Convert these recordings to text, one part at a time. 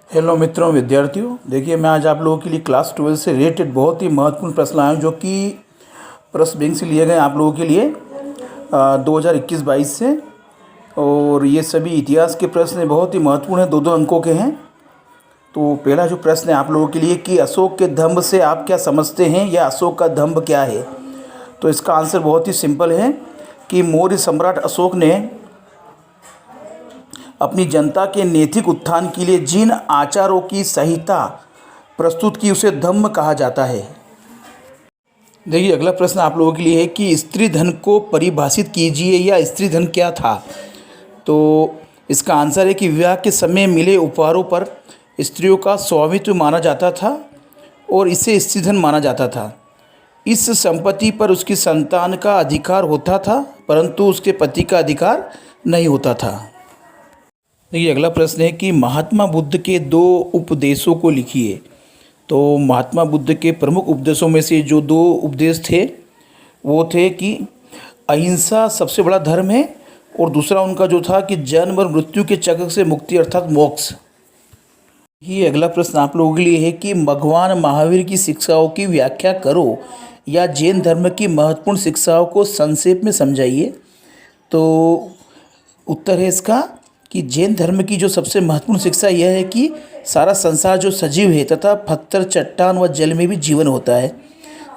Hello मित्रों, विद्यार्थियों, देखिए मैं आज आप लोगों के लिए क्लास 12 से रिलेटेड बहुत ही महत्वपूर्ण प्रश्न आए हैं जो कि प्रश्न बैंक से लिए गए आप लोगों के लिए 2021-22 से। और ये सभी इतिहास के प्रश्न बहुत ही महत्वपूर्ण हैं, दो दो अंकों के हैं। तो पहला जो प्रश्न है आप लोगों के लिए कि अशोक के दंभ से आप क्या समझते हैं या अशोक का दंभ क्या है। तो इसका आंसर बहुत ही सिंपल है कि मौर्य सम्राट अशोक ने अपनी जनता के नैतिक उत्थान के लिए जिन आचारों की संहिता प्रस्तुत की उसे धम्म कहा जाता है। देखिए अगला प्रश्न आप लोगों के लिए है कि स्त्री धन को परिभाषित कीजिए या स्त्री धन क्या था। तो इसका आंसर है कि विवाह के समय मिले उपहारों पर स्त्रियों का स्वामित्व माना जाता था और इसे स्त्री धन माना जाता था। इस संपत्ति पर उसकी संतान का अधिकार होता था परंतु उसके पति का अधिकार नहीं होता था। देखिए अगला प्रश्न है कि महात्मा बुद्ध के दो उपदेशों को लिखिए। तो महात्मा बुद्ध के प्रमुख उपदेशों में से जो दो उपदेश थे वो थे कि अहिंसा सबसे बड़ा धर्म है और दूसरा उनका जो था कि जन्म और मृत्यु के चक्र से मुक्ति अर्थात मोक्ष। ये अगला प्रश्न आप लोगों के लिए है कि भगवान महावीर की शिक्षाओं की व्याख्या करो या जैन धर्म की महत्वपूर्ण शिक्षाओं को संक्षेप में समझाइए। तो उत्तर है इसका कि जैन धर्म की जो सबसे महत्वपूर्ण शिक्षा यह है कि सारा संसार जो सजीव है तथा पत्थर, चट्टान व जल में भी जीवन होता है।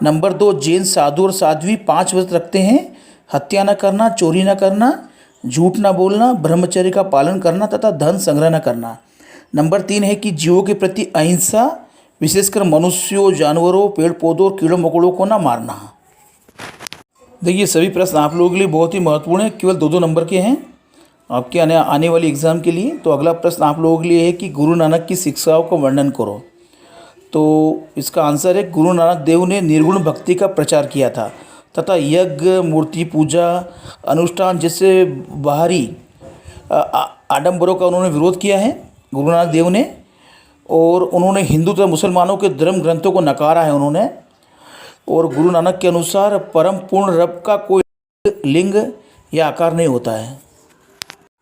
नंबर 2, जैन साधु और साध्वी 5 व्रत रखते हैं: हत्या न करना, चोरी न करना, झूठ न बोलना, ब्रह्मचर्य का पालन करना तथा धन संग्रह न करना। नंबर 3 है कि जीवों के प्रति अहिंसा, विशेषकर मनुष्यों, जानवरों, पेड़ पौधों और कीड़ों मकोड़ों को न मारना। देखिए सभी प्रश्न आप लोगों के लिए बहुत ही महत्वपूर्ण है, केवल 2-2 नंबर के हैं आपके आने वाली एग्ज़ाम के लिए। तो अगला प्रश्न आप लोगों के लिए है कि गुरु नानक की शिक्षाओं का वर्णन करो। तो इसका आंसर है गुरु नानक देव ने निर्गुण भक्ति का प्रचार किया था तथा यज्ञ, मूर्ति पूजा, अनुष्ठान जैसे बाहरी आडंबरों का उन्होंने विरोध किया है गुरु नानक देव ने। और उन्होंने हिंदू तथा मुसलमानों के धर्म ग्रंथों को नकारा है उन्होंने। और गुरु नानक के अनुसार परम पूर्ण रब का कोई लिंग या आकार नहीं होता है।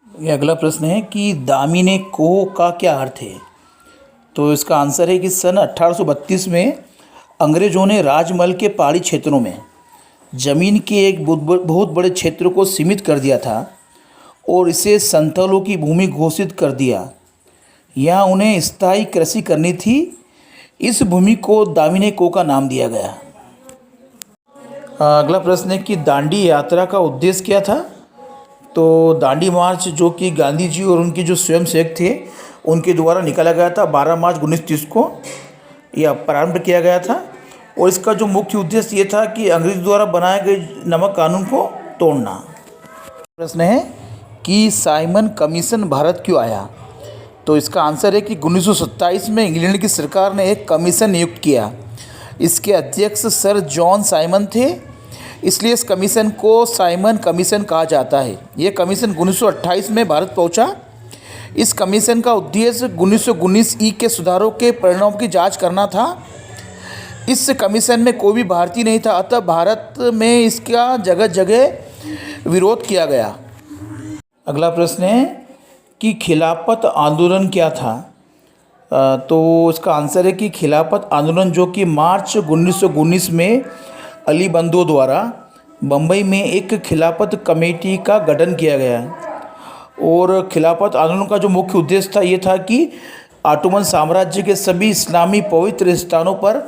ये अगला प्रश्न है कि दामिने कोह का क्या अर्थ है। तो इसका आंसर है कि सन 1832 में अंग्रेज़ों ने राजमहल के पहाड़ी क्षेत्रों में ज़मीन के एक बहुत बड़े क्षेत्र को सीमित कर दिया था और इसे संथालों की भूमि घोषित कर दिया। यहाँ उन्हें स्थायी कृषि करनी थी। इस भूमि को दामिने कोह का नाम दिया गया। अगला प्रश्न है कि दांडी यात्रा का उद्देश्य क्या था। तो दांडी मार्च जो कि गांधी जी और उनके जो स्वयंसेवक थे उनके द्वारा निकाला गया था 12 मार्च 1930 को यह प्रारंभ किया गया था। और इसका जो मुख्य उद्देश्य ये था कि अंग्रेज द्वारा बनाए गए नमक कानून को तोड़ना। प्रश्न है कि साइमन कमीशन भारत क्यों आया। तो इसका आंसर है कि 1927 में इंग्लैंड की सरकार ने एक कमीशन नियुक्त किया। इसके अध्यक्ष सर जॉन साइमन थे, इसलिए इस कमीशन को साइमन कमीशन कहा जाता है। यह कमीशन 1928 में भारत पहुंचा। इस कमीशन का उद्देश्य 1919 ई के सुधारों के परिणामों की जांच करना था। इस कमीशन में कोई भी भारतीय नहीं था, अतः भारत में इसका जगह जगह विरोध किया गया। अगला प्रश्न है कि खिलाफत आंदोलन क्या था। तो इसका आंसर है कि खिलाफत आंदोलन जो कि मार्च 1919 में अली बंधुओं द्वारा बम्बई में एक खिलाफत कमेटी का गठन किया गया। और खिलाफत आंदोलन का जो मुख्य उद्देश्य था ये था कि ऑटोमन साम्राज्य के सभी इस्लामी पवित्र स्थानों पर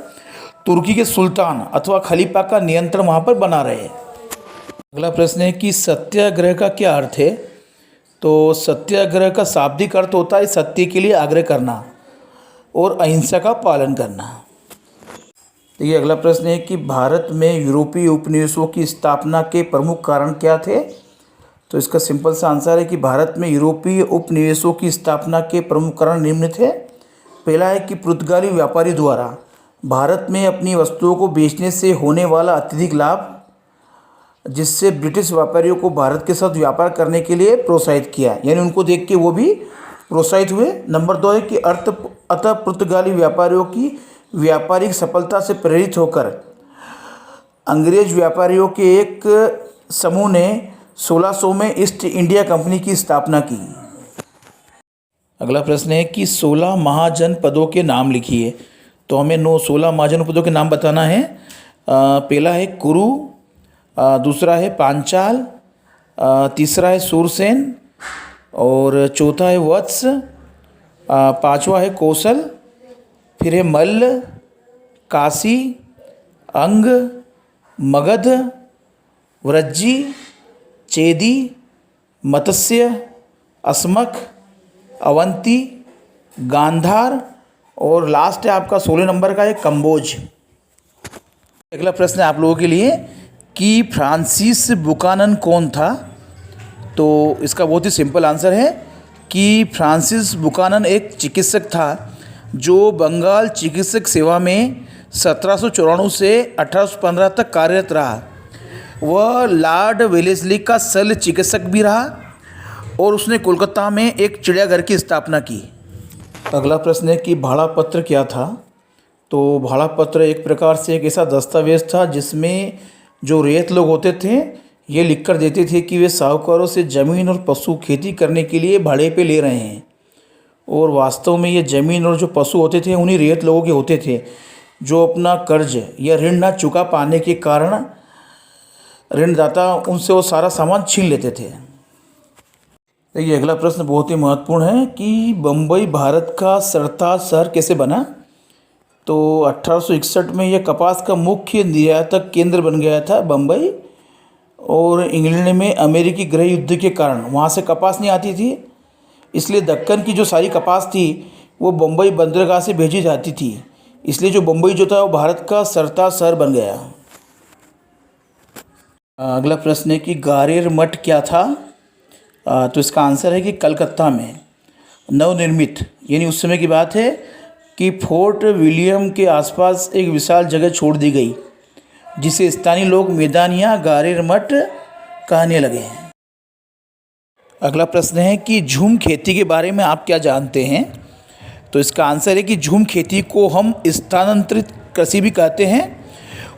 तुर्की के सुल्तान अथवा खलीफा का नियंत्रण वहाँ पर बना रहे। अगला प्रश्न है कि सत्याग्रह का क्या अर्थ है। तो सत्याग्रह का शाब्दिक अर्थ होता है सत्य के लिए आग्रह करना और अहिंसा का पालन करना। तो ये अगला प्रश्न है कि भारत में यूरोपीय उपनिवेशों की स्थापना के प्रमुख कारण क्या थे। तो इसका सिंपल सा आंसर है कि भारत में यूरोपीय उपनिवेशों की स्थापना के प्रमुख कारण निम्न थे। पहला है कि पुर्तगाली व्यापारी द्वारा भारत में अपनी वस्तुओं को बेचने से होने वाला अत्यधिक लाभ, जिससे ब्रिटिश व्यापारियों को भारत के साथ व्यापार करने के लिए प्रोत्साहित किया, यानी उनको देख के वो भी प्रोत्साहित हुए। नंबर 2 है कि अतः पुर्तगाली व्यापारियों की व्यापारिक सफलता से प्रेरित होकर अंग्रेज व्यापारियों के एक समूह ने 1600 में ईस्ट इंडिया कंपनी की स्थापना की। अगला प्रश्न है कि 16 महाजनपदों के नाम लिखिए। तो हमें 16 महाजनपदों के नाम बताना है। पहला है कुरु, दूसरा है पांचाल, तीसरा है सूरसेन, और चौथा है वत्स, पांचवा है कौशल, फिर है मल्ल, काशी, अंग, मगध, वृज्जी, चेदी, मत्स्य, अस्मक, अवंती, गांधार, और लास्ट है आपका 16 नंबर का है कंबोज। अगला प्रश्न है आप लोगों के लिए कि फ्रांसिस बुकानन कौन था। तो इसका बहुत ही सिंपल आंसर है कि फ्रांसिस बुकानन एक चिकित्सक था जो बंगाल चिकित्सक सेवा में 1794 से 1815 तक कार्यरत रहा। वह लॉर्ड वेलेस्ली का शल्य चिकित्सक भी रहा और उसने कोलकाता में एक चिड़ियाघर की स्थापना की। अगला प्रश्न है कि भाड़ा पत्र क्या था। तो भाड़ा पत्र एक प्रकार से एक ऐसा दस्तावेज था जिसमें जो रैयत लोग होते थे ये लिख कर देते थे कि वे साहूकारों से ज़मीन और पशु खेती करने के लिए भाड़े पे ले रहे हैं, और वास्तव में ये ज़मीन और जो पशु होते थे उन्हीं रैयत लोगों के होते थे जो अपना कर्ज या ऋण ना चुका पाने के कारण ऋणदाता उनसे वो सारा सामान छीन लेते थे। देखिए अगला प्रश्न बहुत ही महत्वपूर्ण है कि बम्बई भारत का सरताज शहर कैसे बना। तो 1861 में यह कपास का मुख्य निर्यातक केंद्र बन गया था बम्बई, और इंग्लैंड में अमेरिकी गृह युद्ध के कारण वहाँ से कपास नहीं आती थी, इसलिए दक्कन की जो सारी कपास थी वो बम्बई बंदरगाह से भेजी जाती थी, इसलिए जो बम्बई जो था वो भारत का सरताज शहर बन गया। अगला प्रश्न है कि ग्वालियर मठ क्या था। तो इसका आंसर है कि कलकत्ता में नवनिर्मित, यानी उस समय की बात है कि फोर्ट विलियम के आसपास एक विशाल जगह छोड़ दी गई जिसे स्थानीय लोग मैदान या ग्वालियर मठ कहने लगे हैं। अगला प्रश्न है कि झूम खेती के बारे में आप क्या जानते हैं। तो इसका आंसर है कि झूम खेती को हम स्थानांतरित कृषि भी कहते हैं,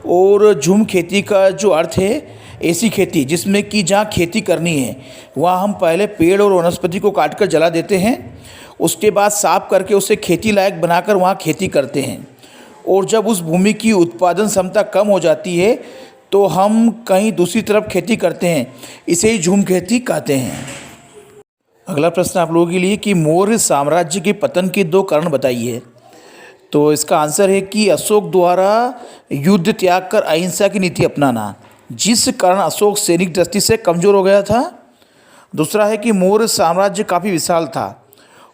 और झूम खेती का जो अर्थ है ऐसी खेती जिसमें कि जहाँ खेती करनी है वहाँ हम पहले पेड़ और वनस्पति को काटकर जला देते हैं, उसके बाद साफ करके उसे खेती लायक बनाकर वहाँ खेती करते हैं, और जब उस भूमि की उत्पादन क्षमता कम हो जाती है तो हम कहीं दूसरी तरफ खेती करते हैं, इसे ही झूम खेती कहते हैं। अगला प्रश्न आप लोगों के लिए कि मौर्य साम्राज्य के पतन के 2 कारण बताइए। तो इसका आंसर है कि अशोक द्वारा युद्ध त्याग कर अहिंसा की नीति अपनाना, जिस कारण अशोक सैनिक दृष्टि से कमज़ोर हो गया था। दूसरा है कि मौर्य साम्राज्य काफ़ी विशाल था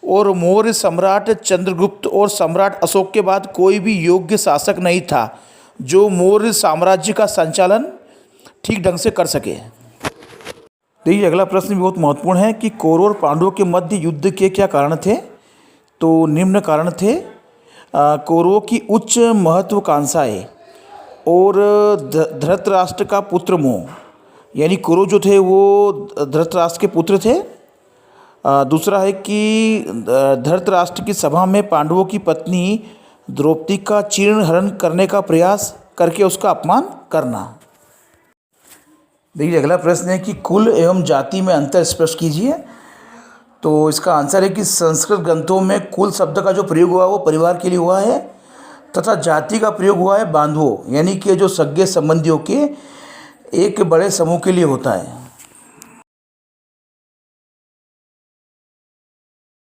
और मौर्य सम्राट चंद्रगुप्त और सम्राट अशोक के बाद कोई भी योग्य शासक नहीं था जो मौर्य साम्राज्य का संचालन ठीक ढंग से कर सके। देखिए अगला प्रश्न भी बहुत महत्वपूर्ण है कि कौरव और पांडवों के मध्य युद्ध के क्या कारण थे। तो निम्न कारण थे। कौरवों की उच्च महत्वाकांक्षाएं और धृतराष्ट्र का पुत्र मोह, यानी कौरव जो थे वो धृतराष्ट्र के पुत्र थे। दूसरा है कि धृतराष्ट्र की सभा में पांडवों की पत्नी द्रौपदी का चीर्ण हरण करने का प्रयास करके उसका अपमान करना। देखिए अगला प्रश्न है कि कुल एवं जाति में अंतर स्पष्ट कीजिए। तो इसका आंसर है कि संस्कृत ग्रंथों में कुल शब्द का जो प्रयोग हुआ वो परिवार के लिए हुआ है, तथा जाति का प्रयोग हुआ है बांधवों, यानी कि जो सगे संबंधियों के एक बड़े समूह के लिए होता है।